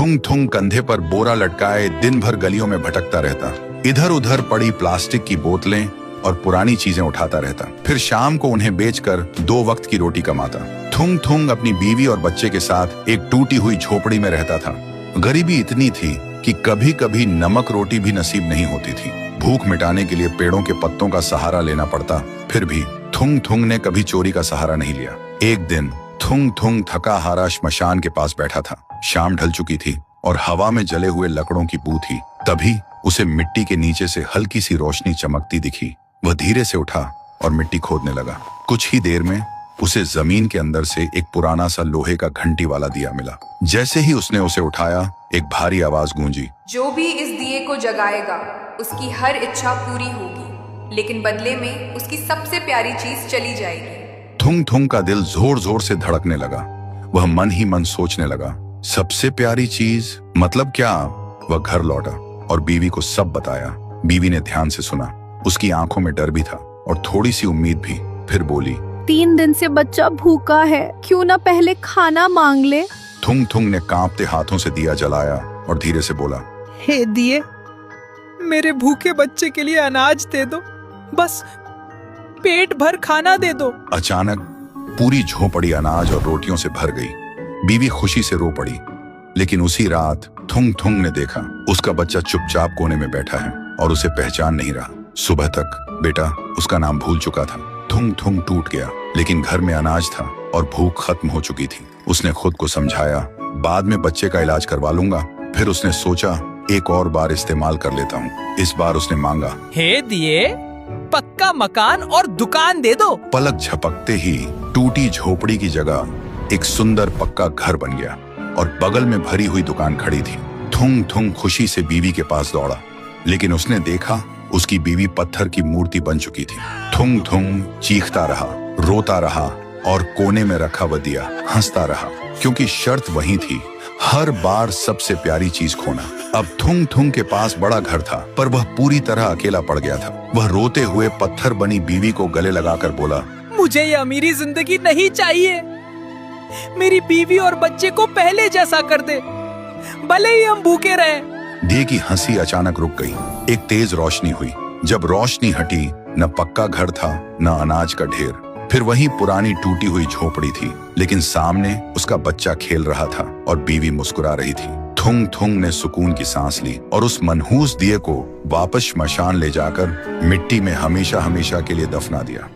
थुंग थुंग कंधे पर बोरा लटकाए दिन भर गलियों में भटकता रहता। इधर उधर पड़ी प्लास्टिक की बोतलें और पुरानी चीजें उठाता रहता। फिर शाम को उन्हें बेचकर 2 वक्त की रोटी कमाता। थुंग थुंग अपनी बीवी और बच्चे के साथ एक टूटी हुई झोपड़ी में रहता था। गरीबी इतनी थी कि कभी कभी नमक रोटी भी नसीब नहीं होती थी। भूख मिटाने के लिए पेड़ों के पत्तों का सहारा लेना पड़ता। फिर भी थुंग थुंग ने कभी चोरी का सहारा नहीं लिया। एक दिन थुंग थुंग थका हारा श्मशान के पास बैठा था। शाम ढल चुकी थी और हवा में जले हुए लकड़ों की बू थी। तभी उसे मिट्टी के नीचे से हल्की सी रोशनी चमकती दिखी। वह धीरे से उठा और मिट्टी खोदने लगा। कुछ ही देर में उसे जमीन के अंदर से एक पुराना सा लोहे का घंटी वाला दिया मिला। जैसे ही उसने उसे उठाया, एक भारी आवाज गूंजी, जो भी इस दिए को जगाएगा उसकी हर इच्छा पूरी होगी, लेकिन बदले में उसकी सबसे प्यारी चीज चली जाएगी। थुंग थुंग का दिल जोर जोर से धड़कने लगा। वह मन ही मन सोचने लगा, सबसे प्यारी चीज मतलब क्या? वह घर लौटा और बीवी को सब बताया। बीवी ने ध्यान से सुना। उसकी आंखों में डर भी था और थोड़ी सी उम्मीद भी। फिर बोली, 3 दिन से बच्चा भूखा है, क्यों ना पहले खाना मांग ले। थुंग थुंग ने कांपते हाथों से दिया जलाया और धीरे से बोला, हे दिए, मेरे भूखे बच्चे के लिए अनाज दे दो, बस पेट भर खाना दे दो। अचानक पूरी झोपड़ी अनाज और रोटियों से भर गई। बीवी खुशी से रो पड़ी। लेकिन उसी रात थुंग थुंग ने देखा उसका बच्चा चुपचाप कोने में बैठा है और उसे पहचान नहीं रहा। सुबह तक बेटा उसका नाम भूल चुका था। थुंग थुंग टूट गया, लेकिन घर में अनाज था और भूख खत्म हो चुकी थी। उसने खुद को समझाया, बाद में बच्चे का इलाज करवा लूंगा। फिर उसने सोचा, एक और बार इस्तेमाल कर लेता हूँ। इस बार उसने मांगा, हे दिए, पक्का मकान और दुकान दे दो। पलक झपकते ही टूटी झोपड़ी की जगह एक सुंदर पक्का घर बन गया और बगल में भरी हुई दुकान खड़ी थी। थुंग थुंग खुशी से बीवी के पास दौड़ा, लेकिन उसने देखा उसकी बीवी पत्थर की मूर्ति बन चुकी थी। थुंग थुंग चीखता रहा, रोता रहा और कोने में रखा वह दिया हंसता रहा, क्योंकि शर्त वही थी, हर बार सबसे प्यारी चीज खोना। अब थुंग थुंग के पास बड़ा घर था, पर वह पूरी तरह अकेला पड़ गया था। वह रोते हुए पत्थर बनी बीवी को गले लगाकर बोला, मुझे ये अमीरी जिंदगी नहीं चाहिए। मेरी बीवी और बच्चे को पहले जैसा कर दे, भले ही हम भूखे रहे। दिए की हंसी अचानक रुक गई। एक तेज रोशनी हुई। जब रोशनी हटी, न पक्का घर था न अनाज का ढेर। फिर वही पुरानी टूटी हुई झोपड़ी थी, लेकिन सामने उसका बच्चा खेल रहा था और बीवी मुस्कुरा रही थी। थुंग थुंग ने सुकून की सांस ली और उस मनहूस दिए को वापस श्मशान ले जाकर मिट्टी में हमेशा हमेशा के लिए दफना दिया।